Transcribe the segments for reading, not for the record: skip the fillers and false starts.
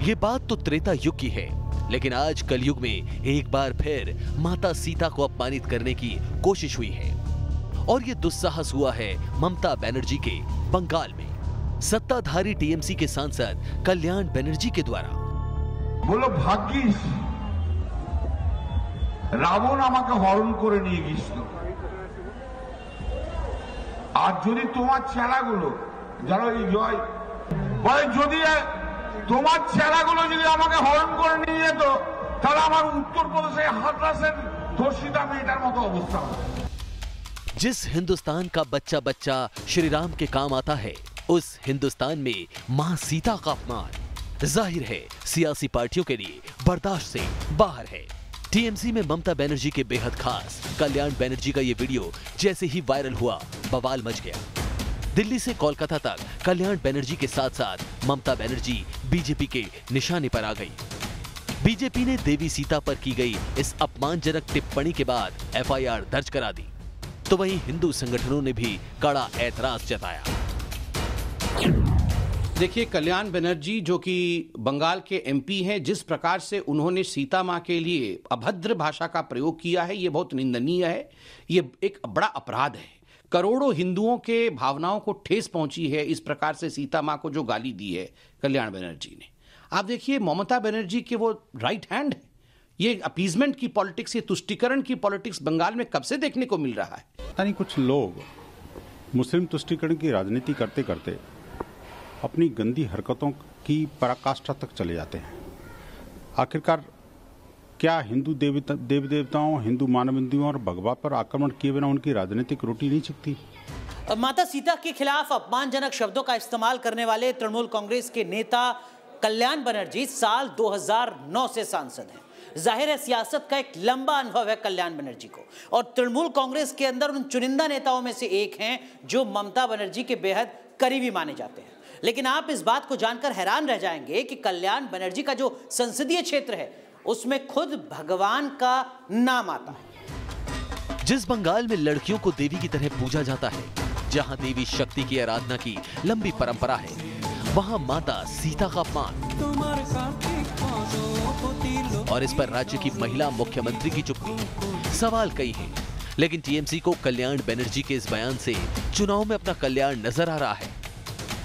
ये बात तो त्रेता युग की है, लेकिन आज कलयुग में एक बार फिर माता सीता को अपमानित करने की कोशिश हुई है। और ये दुस्साहस हुआ है ममता बनर्जी के बंगाल में सत्ताधारी टीएमसी के सांसद कल्याण बनर्जी के द्वारा। बोलो भाग्यिस रावण আমাকে হরণ করে নিয়ে গিয়েছিল, আর যদি তোমার ছেলেগুলো যারা এই জয় বলে যদি তোমার ছেলেগুলো যদি আমাকে হরণ করে নিয়ে যেত তাহলে আমার উত্তরপ্রদেশে হাতরাসের ধর্ষিতা মেয়েটার মতো অবস্থা হতো। जिस हिंदुस्तान का बच्चा बच्चा श्री राम के काम आता है, उस हिंदुस्तान में मां सीता का अपमान जाहिर है सियासी पार्टियों के लिए बर्दाश्त से बाहर है। टीएमसी में ममता बनर्जी के बेहद खास कल्याण बनर्जी का ये वीडियो जैसे ही वायरल हुआ, बवाल मच गया। दिल्ली से कोलकाता तक कल्याण बनर्जी के साथ साथ ममता बनर्जी बीजेपी के निशाने पर आ गई। बीजेपी ने देवी सीता पर की गई इस अपमानजनक टिप्पणी के बाद एफआईआर दर्ज करा दी, तो वहीं हिंदू संगठनों ने भी कड़ा ऐतराज जताया। देखिए, कल्याण बनर्जी जो कि बंगाल के एमपी हैं, जिस प्रकार से उन्होंने सीता मां के लिए अभद्र भाषा का प्रयोग किया है, ये बहुत निंदनीय है। ये एक बड़ा अपराध है। करोड़ों हिंदुओं के भावनाओं को ठेस पहुंची है इस प्रकार से सीता मां को जो गाली दी है कल्याण बनर्जी ने। आप देखिए, ममता बनर्जी के वो राइट हैंड है। ये अपीजमेंट की पॉलिटिक्स, ये तुष्टीकरण की पॉलिटिक्स बंगाल में कब से देखने को मिल रहा है? यानी कुछ लोग मुस्लिम तुष्टीकरण की राजनीति करते करते अपनी गंदी हरकतों की पराकाष्ठा तक चले जाते हैं। आखिरकार क्या हिंदू देवी देवताओं, हिंदू मानवबंदियों और भगवा पर आक्रमण किए बिना उनकी राजनीतिक रोटी नहीं छिकती? माता सीता के खिलाफ अपमानजनक शब्दों का इस्तेमाल करने वाले तृणमूल कांग्रेस के नेता कल्याण बनर्जी साल 2009 से सांसद हैं। जाहिर है सियासत का एक लंबा अनुभव है कल्याण बनर्जी को, और तृणमूल कांग्रेस के अंदर उन चुनिंदा नेताओं में से एक हैं जो ममता बनर्जी के बेहद करीबी माने जाते हैं। लेकिन आप इस बात को जानकर हैरान रह जाएंगे कि कल्याण बनर्जी का जो संसदीय क्षेत्र है उसमें खुद भगवान का नाम आता है। जिस बंगाल में लड़कियों को देवी की तरह पूजा जाता है, जहां देवी शक्ति की आराधना की लंबी परंपरा है, वहां माता सीता का अपमान, और इस पर राज्य की महिला मुख्यमंत्री की चुप्पी। सवाल कई हैं, लेकिन टीएमसी को कल्याण बनर्जी के इस बयान से चुनाव में अपना कल्याण नजर आ रहा है।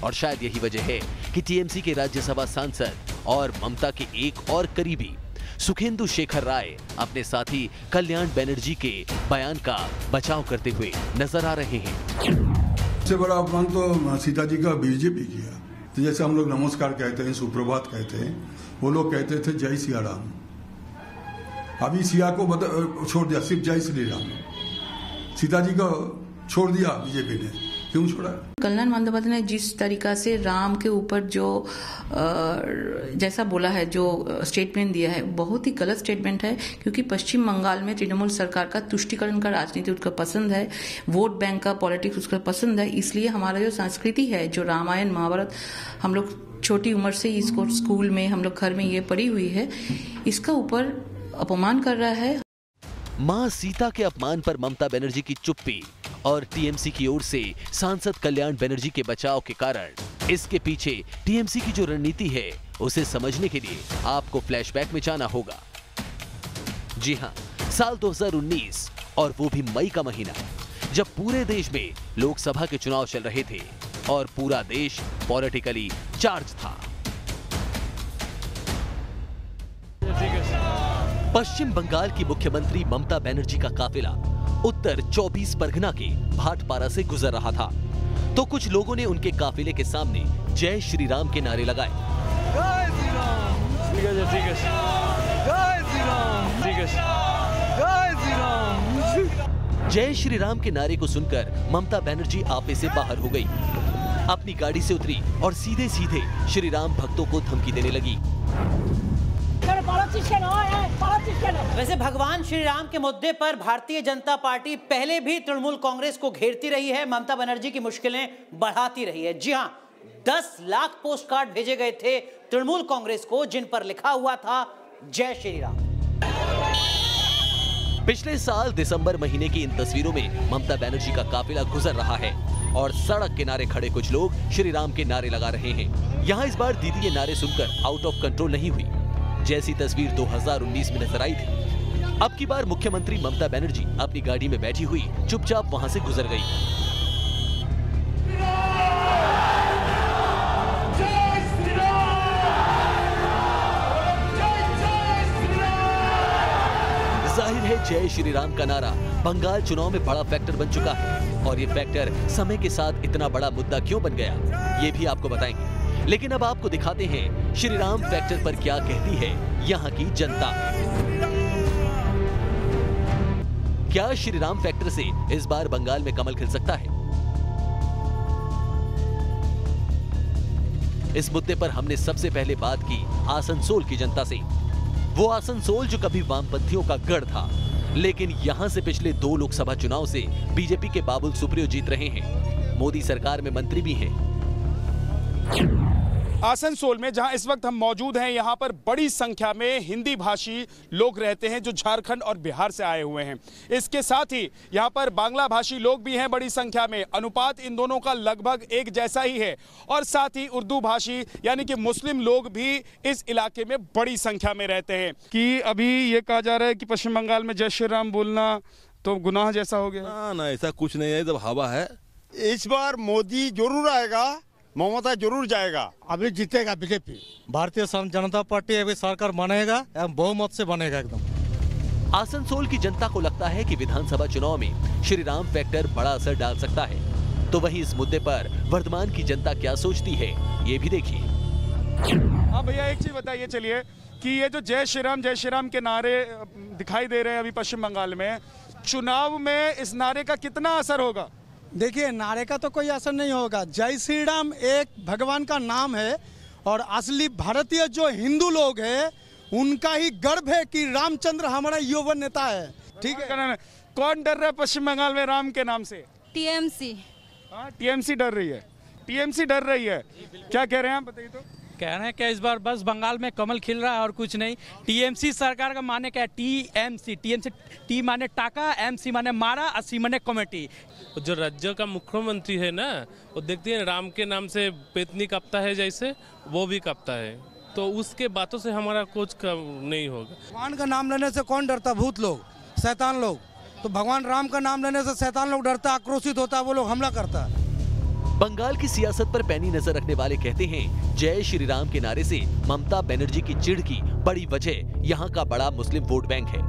और शायद यही वजह है कि टीएमसी के राज्यसभा सांसद और ममता के एक और करीबी सुखेंदु शेखर राय अपने साथी कल्याण बनर्जी के बयान का बचाव करते हुए नजर आ रहे हैं। सबसे बड़ा अपमान तो सीता जी का बीजेपी किया। तो जैसे हम लोग नमस्कार कहते हैं, सुप्रभात कहते हैं, वो लोग कहते थे जय सिया राम। अभी सिया को छोड़ दिया, सिर्फ जय श्री राम। सीता जी को छोड़ दिया बीजेपी ने, क्यों छोड़ा? कल्याण बंदोपाध्याय ने जिस तरीका से राम के ऊपर जो जैसा बोला है, जो स्टेटमेंट दिया है, बहुत ही गलत स्टेटमेंट है। क्योंकि पश्चिम बंगाल में तृणमूल सरकार का तुष्टीकरण का राजनीति उसको पसंद है, वोट बैंक का पॉलिटिक्स उसको पसंद है। इसलिए हमारा जो संस्कृति है, जो रामायण महाभारत हम लोग छोटी उम्र से इसको स्कूल में, हम लोग घर में ये पढ़ी हुई है, इसका ऊपर अपमान कर रहा है। मां सीता के अपमान पर ममता बनर्जी की चुप्पी और टीएमसी की ओर से सांसद कल्याण बनर्जी के बचाव के कारण इसके पीछे टीएमसी की जो रणनीति है उसे समझने के लिए आपको फ्लैशबैक में जाना होगा। जी हां, साल 2019 और वो भी मई का महीना, जब पूरे देश में लोकसभा के चुनाव चल रहे थे और पूरा देश पॉलिटिकली चार्ज था। पश्चिम बंगाल की मुख्यमंत्री ममता बनर्जी का काफिला उत्तर 24 परगना के भाटपारा से गुजर रहा था, तो कुछ लोगों ने उनके काफिले के सामने जय श्री राम के नारे लगाए। जय श्री राम, ठीक है, जय श्री राम, ठीक है, जय श्री राम। जय श्री राम के नारे को सुनकर ममता बनर्जी आपे से बाहर हो गई, अपनी गाड़ी से उतरी और सीधे सीधे श्री राम भक्तों को धमकी देने लगी। वैसे भगवान श्री राम के मुद्दे पर भारतीय जनता पार्टी पहले भी तृणमूल कांग्रेस को घेरती रही है, ममता बनर्जी की मुश्किलें बढ़ाती रही है। जी हां, 10 लाख पोस्ट कार्ड भेजे गए थे तृणमूल कांग्रेस को, जिन पर लिखा हुआ था जय श्री राम। पिछले साल दिसंबर महीने की इन तस्वीरों में ममता बनर्जी का काफिला गुजर रहा है और सड़क किनारे खड़े कुछ लोग श्री राम के नारे लगा रहे हैं। यहाँ इस बार दीदी ये नारे सुनकर आउट ऑफ कंट्रोल नहीं हुई, जैसी तस्वीर 2019 में नजर आई थी। अब की बार मुख्यमंत्री ममता बनर्जी अपनी गाड़ी में बैठी हुई चुपचाप वहां से गुजर गई। जाहिर है जय श्री राम का नारा बंगाल चुनाव में बड़ा फैक्टर बन चुका है और ये फैक्टर समय के साथ इतना बड़ा मुद्दा क्यों बन गया, ये भी आपको बताएंगे। लेकिन अब आपको दिखाते हैं श्री राम फैक्टर पर क्या कहती है यहाँ की जनता। क्या श्री राम फैक्टर से इस बार बंगाल में कमल खिल सकता है? इस मुद्दे पर हमने सबसे पहले बात की आसनसोल की जनता से। वो आसनसोल जो कभी वामपंथियों का गढ़ था, लेकिन यहां से पिछले 2 लोकसभा चुनाव से बीजेपी के बाबुल सुप्रियो जीत रहे हैं। मोदी सरकार में मंत्री भी हैं। आसनसोल में जहां इस वक्त हम मौजूद हैं, यहां पर बड़ी संख्या में हिंदी भाषी लोग रहते हैं जो झारखंड और बिहार से आए हुए हैं। इसके साथ ही यहां पर बांग्ला भाषी लोग भी हैं बड़ी संख्या में। अनुपात इन दोनों का लगभग एक जैसा ही है। और साथ ही उर्दू भाषी यानी कि मुस्लिम लोग भी इस इलाके में बड़ी संख्या में रहते हैं। कि अभी ये कहा जा रहा है कि पश्चिम बंगाल में जय श्री राम बोलना तो गुनाह जैसा हो गया। ना ऐसा कुछ नहीं है, जब हवा है। इस बार मोदी जरूर आएगा, ममता जरूर जाएगा। अभी जीतेगा बीजेपी। भारतीय जनता पार्टी अभी सरकार बनेगा, बहुमत से बनेगा एकदम। आसनसोल की जनता को लगता है कि विधानसभा चुनाव में श्री राम फैक्टर बड़ा असर डाल सकता है। तो वहीं इस मुद्दे पर वर्तमान की जनता क्या सोचती है, ये भी देखिए। हाँ भैया, एक चीज बताइए चलिए कि ये जो जय श्री राम के नारे दिखाई दे रहे हैं अभी पश्चिम बंगाल में, चुनाव में इस नारे का कितना असर होगा? देखिए, नारे का तो कोई असर नहीं होगा। जय श्री राम एक भगवान का नाम है और असली भारतीय जो हिंदू लोग हैं उनका ही गर्व है कि रामचंद्र हमारा युवा नेता है। ठीक है। कौन डर रहा है पश्चिम बंगाल में राम के नाम से? टीएमसी। हाँ, टीएमसी डर रही है। टीएमसी डर रही है। क्या कह रहे हैं आप, बताइए तो। कह रहे हैं कि इस बार बस बंगाल में कमल खिल रहा है और कुछ नहीं। टीएमसी सरकार का माने क्या है? टीएमसी टी माने टाका, एमसी माने मारा, सी माने कमेटी। जो राज्य का मुख्यमंत्री है ना, वो देखते हैं राम के नाम से पेतनी कापता है, जैसे वो भी कापता है, तो उसके बातों से हमारा कुछ नहीं होगा। भगवान का नाम लेने से कौन डरता? भूत लोग, शैतान लोग। तो भगवान राम का नाम लेने से शैतान लोग डरता, आक्रोशित होता, वो लोग हमला करता। बंगाल की सियासत पर पैनी नजर रखने वाले कहते हैं जय श्री राम के नारे से ममता बनर्जी की चिढ़ की बड़ी वजह यहाँ का बड़ा मुस्लिम वोट बैंक है।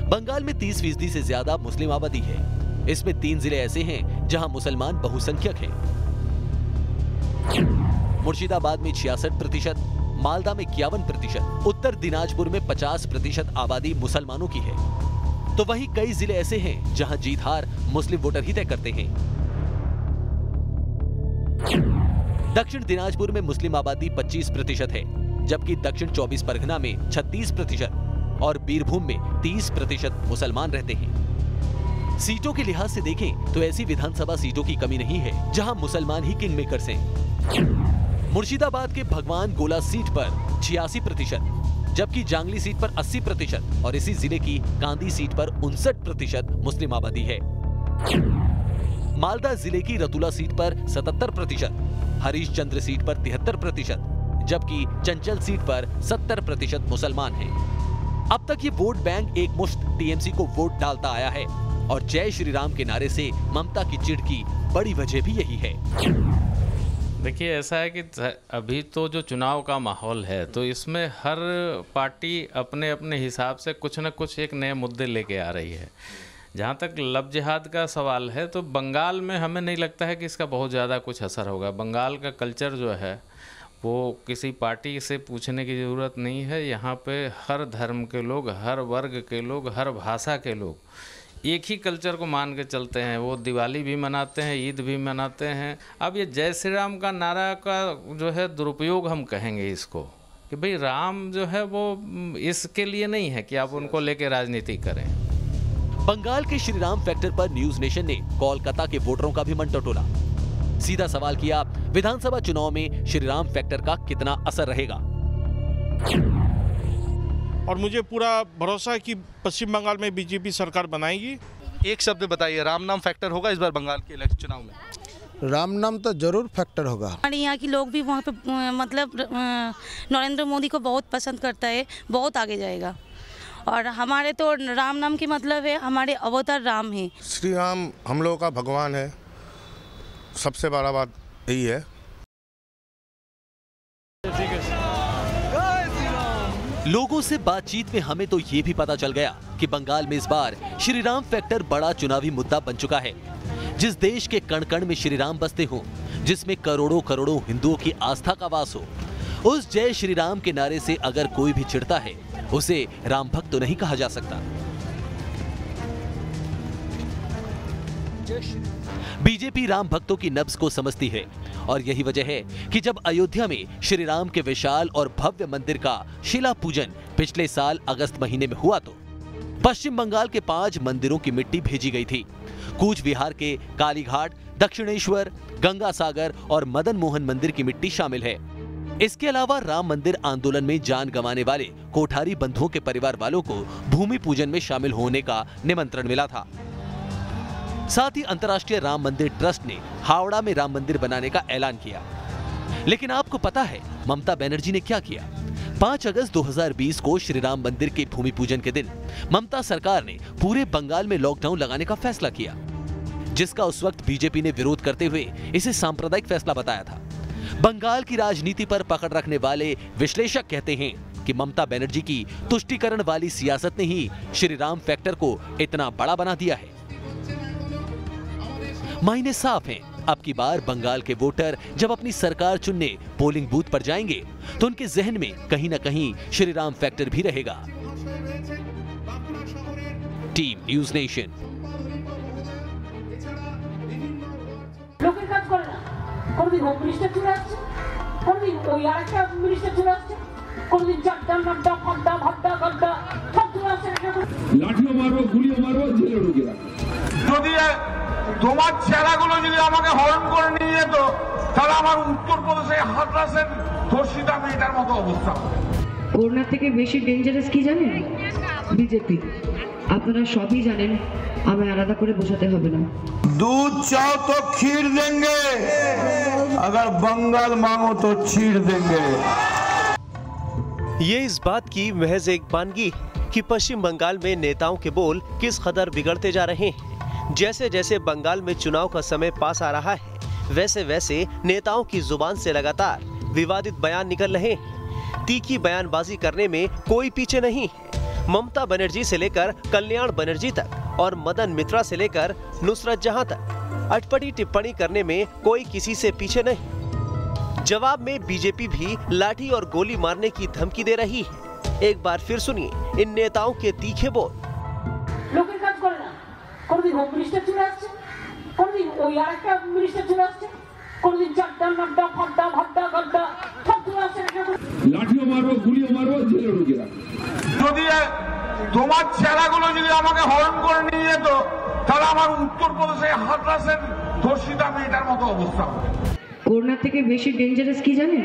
बंगाल में 30% से ज्यादा मुस्लिम आबादी है। इसमें 3 जिले ऐसे हैं जहां मुसलमान बहुसंख्यक हैं। मुर्शिदाबाद में 66%, मालदा में 51%, उत्तर दिनाजपुर में 50% आबादी मुसलमानों की है। तो वहीं कई जिले ऐसे हैं जहां जीत हार मुस्लिम वोटर ही तय करते हैं। दक्षिण दिनाजपुर में मुस्लिम आबादी 25% है, जबकि दक्षिण 24 परगना में 36% और बीरभूम में 30% मुसलमान रहते हैं। सीटों के लिहाज से देखें तो ऐसी विधानसभा सीटों की कमी नहीं है जहां मुसलमान ही किंग मेकर्स हैं। मुर्शिदाबाद के भगवान गोला सीट पर 86%, जबकि जांगली सीट पर 80% और इसी जिले की कांदी सीट पर 59% मुस्लिम आबादी है। मालदा जिले की रतुला सीट पर 77%, हरीशचंद्र सीट पर 73%, जबकि चंचल सीट पर 70% मुसलमान हैं। अब तक ये वोट बैंक एक मुश्त टीएमसी को वोट डालता आया है और जय श्री राम के नारे से ममता की चिढ़ की बड़ी वजह भी यही है। देखिए, ऐसा है कि अभी तो जो चुनाव का माहौल है, तो इसमें हर पार्टी अपने अपने हिसाब से कुछ न कुछ एक नए मुद्दे लेके आ रही है। जहाँ तक लव जिहाद का सवाल है, तो बंगाल में हमें नहीं लगता है कि इसका बहुत ज़्यादा कुछ असर होगा। बंगाल का कल्चर जो है वो किसी पार्टी से पूछने की ज़रूरत नहीं है। यहाँ पे हर धर्म के लोग, हर वर्ग के लोग, हर भाषा के लोग एक ही कल्चर को मान के चलते हैं। वो दिवाली भी मनाते हैं, ईद भी मनाते हैं। अब ये जय श्री राम का नारा का जो है दुरुपयोग हम कहेंगे इसको, कि भाई राम जो है वो इसके लिए नहीं है कि आप उनको लेके राजनीति करें। बंगाल के श्री राम फैक्टर पर न्यूज नेशन ने कोलकाता के वोटरों का भी मन टटोला। सीधा सवाल किया, विधानसभा चुनाव में श्री राम फैक्टर का कितना असर रहेगा। और मुझे पूरा भरोसा है कि पश्चिम बंगाल में बीजेपी सरकार बनाएगी। एक शब्द बताइए, राम नाम फैक्टर होगा इस बार बंगाल के इलेक्शन चुनाव में? राम नाम तो जरूर फैक्टर होगा। हमारे यहाँ के लोग भी वहाँ पे मतलब नरेंद्र मोदी को बहुत पसंद करता है, बहुत आगे जाएगा। और हमारे तो राम नाम की मतलब है हमारे अवतार राम है। श्री राम हम लोगों का भगवान है, सबसे बड़ा बात यही है। लोगों से बातचीत में हमें तो ये भी पता चल गया कि बंगाल में इस बार श्री राम फैक्टर बड़ा चुनावी मुद्दा बन चुका है। जिस देश के कण कण में श्री राम बसते हों, जिसमें करोड़ों करोड़ों हिंदुओं की आस्था का वास हो, उस जय श्री राम के नारे से अगर कोई भी चिढ़ता है, उसे राम भक्त तो नहीं कहा जा सकता। बीजेपी राम भक्तों की नब्ज को समझती है और यही वजह है कि जब अयोध्या में श्री राम के विशाल और भव्य मंदिर का शिला पूजन पिछले साल अगस्त महीने में हुआ तो पश्चिम बंगाल के 5 मंदिरों की मिट्टी भेजी गई थी। कूच बिहार के कालीघाट, दक्षिणेश्वर, गंगा सागर और मदन मोहन मंदिर की मिट्टी शामिल है। इसके अलावा राम मंदिर आंदोलन में जान गंवाने वाले कोठारी बंधुओं के परिवार वालों को भूमि पूजन में शामिल होने का निमंत्रण मिला था। साथ ही अंतर्राष्ट्रीय राम मंदिर ट्रस्ट ने हावड़ा में राम मंदिर बनाने का ऐलान किया। लेकिन आपको पता है ममता बनर्जी ने क्या किया? 5 अगस्त 2020 को श्री राम मंदिर के भूमि पूजन के दिन ममता सरकार ने पूरे बंगाल में लॉकडाउन लगाने का फैसला किया, जिसका उस वक्त बीजेपी ने विरोध करते हुए इसे सांप्रदायिक फैसला बताया था। बंगाल की राजनीति पर पकड़ रखने वाले विश्लेषक कहते हैं कि ममता बनर्जी की तुष्टीकरण वाली सियासत ने ही श्री राम फैक्टर को इतना बड़ा बना दिया है। मायने साफ हैं, अब की बार बंगाल के वोटर जब अपनी सरकार चुनने पोलिंग बूथ पर जाएंगे तो उनके जहन में कहीं न कहीं श्री राम फैक्टर भी रहेगा। Team news nation. লাঠিও মারবো, গুলিও মারবো, জেলে ঢুকে যদি তোমার ছেলেগুলো যদি আমাকে হরণ করে নিয়ে যেত তাহলে আমার উত্তরপ্রদেশে হাতরাসের ধর্ষিতা মেয়েটার মতো অবস্থা। করোনা থেকে বেশি ডেঞ্জারাস কি জানেন? বিজেপি। আপনারা সবই জানেন, हमें आलादा করে বোঝাতে হবে না। दूध चाहो तो खीर देंगे, अगर बंगाल मांगो तो चीर देंगे। ये इस बात की महज एक बानगी कि पश्चिम बंगाल में नेताओं के बोल किस कदर बिगड़ते जा रहे हैं। जैसे जैसे बंगाल में चुनाव का समय पास आ रहा है, वैसे वैसे नेताओं की जुबान से लगातार विवादित बयान निकल रहे हैं। तीखी बयानबाजी करने में कोई पीछे नहीं है। ममता बनर्जी से लेकर कल्याण बनर्जी तक और मदन मित्रा से लेकर नुसरत जहां तक अटपटी टिप्पणी करने में कोई किसी से पीछे नहीं। जवाब में बीजेपी भी लाठी और गोली मारने की धमकी दे रही है। एक बार फिर सुनिए इन नेताओं के तीखे बोल। কোনদিন হোম মিনিস্টার চলে আসছে, কোনদিন ওই আরেকটা মিনিস্টার চলে আসছে, কোনদিন চারটা নাড্ডা ফাড্ডা ভাড্ডা গাড্ডা সব চলে আসছে। লাঠিও মারবো, গুলিও মারবো, জেলে ঢুকে যদি তোমার ছেলেগুলো যদি আমাকে হরণ করে নিয়ে যেত তাহলে আমার উত্তরপ্রদেশে হাতরাসের ধর্ষিতা মেয়েটার মতো অবস্থা। করোনা থেকে বেশি ডেঞ্জারাস কি জানেন?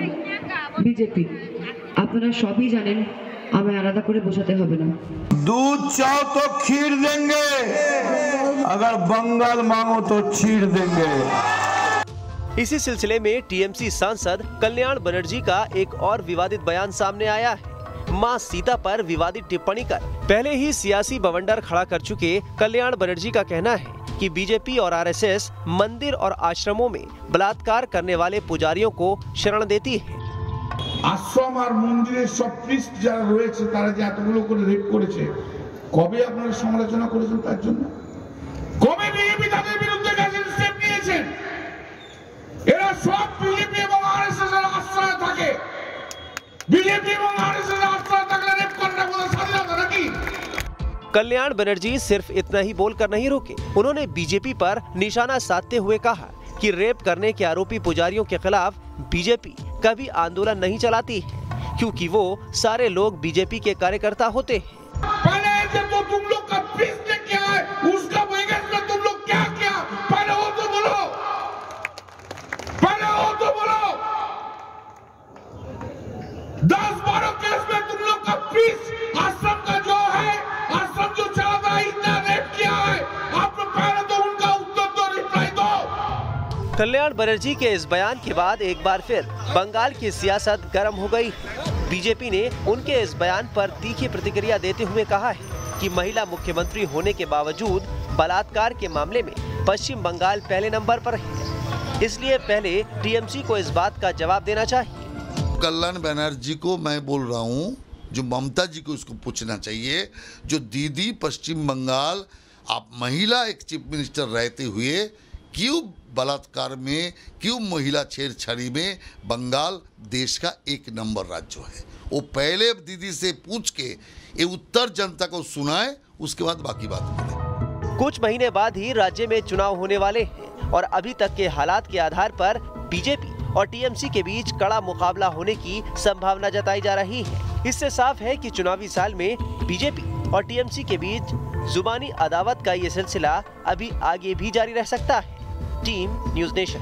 বিজেপি। আপনারা সবই জানেন, हमें आलादा করে বোঝাতে হবে না। दूध चाहो तो खीर देंगे, अगर बंगाल मांगो तो चीर देंगे। इसी सिलसिले में टीएमसी सांसद कल्याण बनर्जी का एक और विवादित बयान सामने आया है। मां सीता पर विवादित टिप्पणी कर पहले ही सियासी बवंडर खड़ा कर चुके कल्याण बनर्जी का कहना है कि बीजेपी और आरएसएस मंदिर और आश्रमों में बलात्कार करने वाले पुजारियों को शरण देती है। আশ্রম আর মন্দিরের সব প্রিস্ট যারা রয়েছে তারা যে এতগুলো করে রেপ করেছে, কবে আপনারা সমালোচনা করেছেন তার জন্য? কবে বিজেপি তাদের বিরুদ্ধে স্টেপ নিয়েছে? এরা সব বিজেপি এবং আরএসএস এর আশ্রয় থাকে। বিজেপি এবং আরএসএস এর আশ্রয় থাকলে রেপ করাটা কোনো স্বাধীনতা নাকি? कल्याण बनर्जी सिर्फ इतना ही बोलकर नहीं रुके। उन्होंने बीजेपी पर निशाना साधते हुए कहा कि रेप करने के आरोपी पुजारियों के खिलाफ बीजेपी कभी आंदोलन नहीं चलाती है, क्योंकि वो सारे लोग बीजेपी के कार्यकर्ता होते हैं। पहले तो तुम लोग का पीस ने क्या है, उसका वैगस में तुम लोग क्या किया, पहले वो तो बोलो, पहले वो तो बोलो। 10-12 केस में तुम लोग का पीस आज कल्याण बनर्जी के इस बयान के बाद एक बार फिर बंगाल की सियासत गर्म हो गई। बीजेपी ने उनके इस बयान पर तीखी प्रतिक्रिया देते हुए कहा है कि महिला मुख्यमंत्री होने के बावजूद बलात्कार के मामले में पश्चिम बंगाल पहले नंबर पर है, इसलिए पहले टीएमसी को इस बात का जवाब देना चाहिए। कल्याण बनर्जी को मैं बोल रहा हूँ, जो ममता जी को इसको पूछना चाहिए, जो दीदी पश्चिम बंगाल आप महिला एक चीफ मिनिस्टर रहते हुए क्यों बलात्कार में, क्यों महिला छेड़छाड़ी में बंगाल देश का एक नंबर राज्य है। वो पहले दीदी से पूछ के ये उत्तर जनता को सुनाए, उसके बाद बाकी बात बोले। कुछ महीने बाद ही राज्य में चुनाव होने वाले हैं और अभी तक के हालात के आधार पर बीजेपी और टीएमसी के बीच कड़ा मुकाबला होने की संभावना जताई जा रही है। इससे साफ है कि चुनावी साल में बीजेपी और टीएमसी के बीच जुबानी अदावत का ये सिलसिला अभी आगे भी जारी रह सकता है। Team news nation.